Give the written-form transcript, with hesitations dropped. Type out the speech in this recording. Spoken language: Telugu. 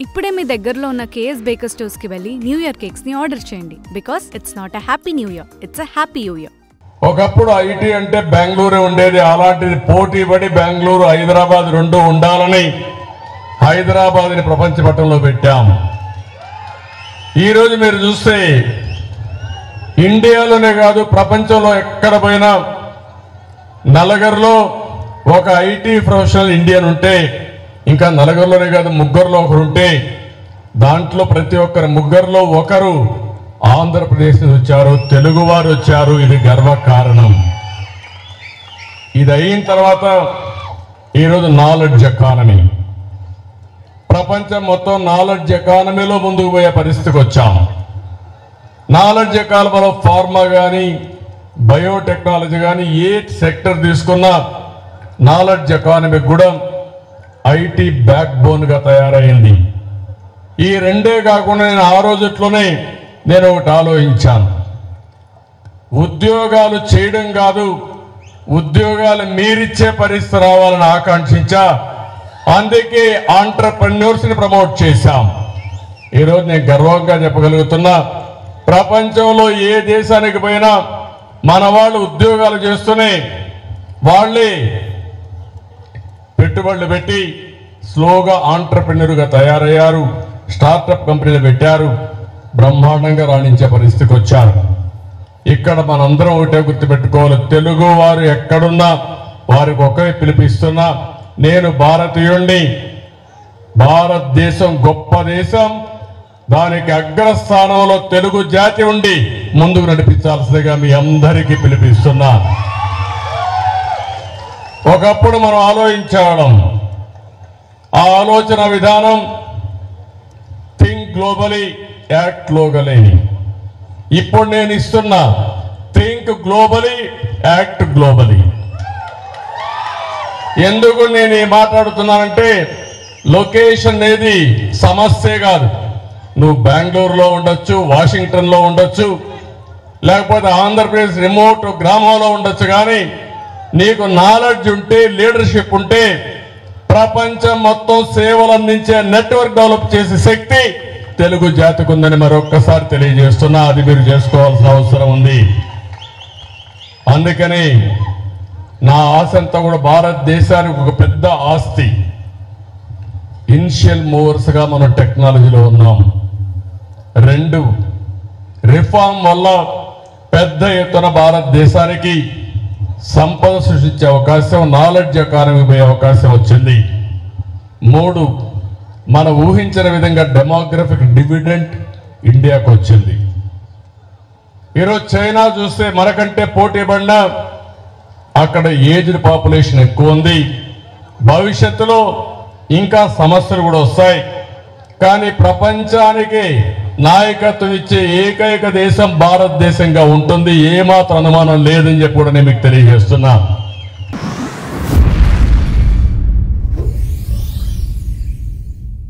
ఇప్పుడే మీ దగ్గరలో ఉన్న కేఎస్ బేకర్ స్టోర్స్ కి వెళ్ళి న్యూ ఇయర్ కేక్స్ ని ఆర్డర్ చేయండి because it's not a happy new year, it's a happy new year. ఒకప్పుడు ఐటీ అంటే బెంగళూరు ఉండేది. అలాంటిది పోటీ పడి బెంగళూరు హైదరాబాద్ రెండు ఉండాలని హైదరాబాద్ని ప్రపంచ పటంలో పెట్టాం. ఈరోజు మీరు చూస్తే ఇండియాలోనే కాదు ప్రపంచంలో ఎక్కడ పోయినా నలుగురిలో ఒక ఐటీ ప్రొఫెషనల్ ఇండియన్ ఉంటే, ఇంకా నలుగురిలోనే కాదు ముగ్గురులో ఒకరు ఉంటే, దాంట్లో ప్రతి ఒక్కరు ముగ్గురులో ఒకరు ఆంధ్రప్రదేశ్ నుంచి వచ్చారు, తెలుగువారు వచ్చారు. ఇది గర్వకారణం. ఇది అయిన తర్వాత ఈరోజు నాలెడ్జ్ ఎకానమీ, ప్రపంచం మొత్తం నాలెడ్జ్ ఎకానమీలో ముందుకు పోయే పరిస్థితికి వచ్చాం. నాలెడ్జ్ ఎకానమీలో ఫార్మా కానీ బయోటెక్నాలజీ కానీ ఏ సెక్టర్ తీసుకున్నా నాలెడ్జ్ ఎకానమీ కూడా ఐటీ బ్యాక్ బోన్ గా తయారైంది. ఈ రెండే కాకుండా నేను ఆ రోజుట్లోనే నేను ఒకటి ఆలోచించాను. ఉద్యోగాలు చేయడం కాదు, ఉద్యోగాలు మీరిచ్చే పరిస్థితి రావాలని ఆకాంక్షించా. అందుకే ఆంట్రప్రెన్యూర్స్ ని ప్రమోట్ చేశాం. ఈరోజు నేను గర్వంగా చెప్పగలుగుతున్నా, ప్రపంచంలో ఏ దేశానికి పోయినా మన వాళ్ళు ఉద్యోగాలు చేస్తూనే వాళ్ళే పెట్టుబడులు పెట్టి స్లోగా ఆంట్రప్రెన్యూర్గా తయారయ్యారు, స్టార్టప్ కంపెనీలు పెట్టారు, బ్రహ్మాండంగా రాణించే పరిస్థితికి వచ్చారు. ఇక్కడ మనందరం ఒకటే గుర్తుపెట్టుకోవాలి, తెలుగు వారు ఎక్కడున్నా వారికి ఒకే పిలిపిస్తున్నా. నేను భారతీయుణ్ణి, భారతదేశం గొప్ప దేశం, దానికి అగ్రస్థానంలో తెలుగు జాతి ఉండి ముందుకు నడిపించాల్సిందిగా మీ అందరికీ పిలిపిస్తున్నా. ఒకప్పుడు మనం ఆలోచించడం, ఆ ఆలోచన విధానం థింక్ గ్లోబలీ యాక్ట్ లోకలీ. ఇప్పుడు నేను ఇస్తున్నా థింక్ గ్లోబలీ యాక్ట్ గ్లోబలీ. ఎందుకు నేను మాట్లాడుతున్నానంటే, లొకేషన్ అనేది సమస్యే కాదు. నువ్వు బెంగళూరులో ఉండొచ్చు, వాషింగ్టన్లో ఉండొచ్చు, లేకపోతే ఆంధ్రప్రదేశ్ రిమోట్ గ్రామంలో ఉండొచ్చు, కానీ నీకు నాలెడ్జ్ ఉంటే, లీడర్షిప్ ఉంటే ప్రపంచం మొత్తం సేవలు అందించే నెట్వర్క్ డెవలప్ చేసే శక్తి తెలుగు జాతికి ఉందని మరొక్కసారి తెలియజేస్తున్నా. అది మీరు చేసుకోవాల్సిన అవసరం ఉంది. అందుకని నా ఆశ అంతా కూడా భారతదేశానికి ఒక పెద్ద ఆస్తి. ఇనిషియల్ మూవర్స్ గా మనం టెక్నాలజీలో ఉన్నాం. 2, రిఫార్మ్ వల్ల పెద్ద ఎత్తున భారతదేశానికి సంపద సృష్టించే అవకాశం, నాలెడ్జ్ ఎకానమీ పోయే అవకాశం వచ్చింది. 3, మనం ఊహించిన విధంగా డెమోగ్రఫిక్ డివిడెంట్ ఇండియాకు వచ్చింది. ఈరోజు చైనా చూస్తే మనకంటే పోటీ పడినా అక్కడ ఏజ్డ్ పాపులేషన్ ఎక్కువ ఉంది. భవిష్యత్తులో ఇంకా సమస్యలు కూడా వస్తాయి. కానీ ప్రపంచానికి నాయకత్వం ఇచ్చే ఏకైక దేశం భారతదేశంగా ఉంటుంది. ఏమాత్రం అనుమానం లేదని చెప్పి కూడా నేను మీకు తెలియజేస్తున్నా.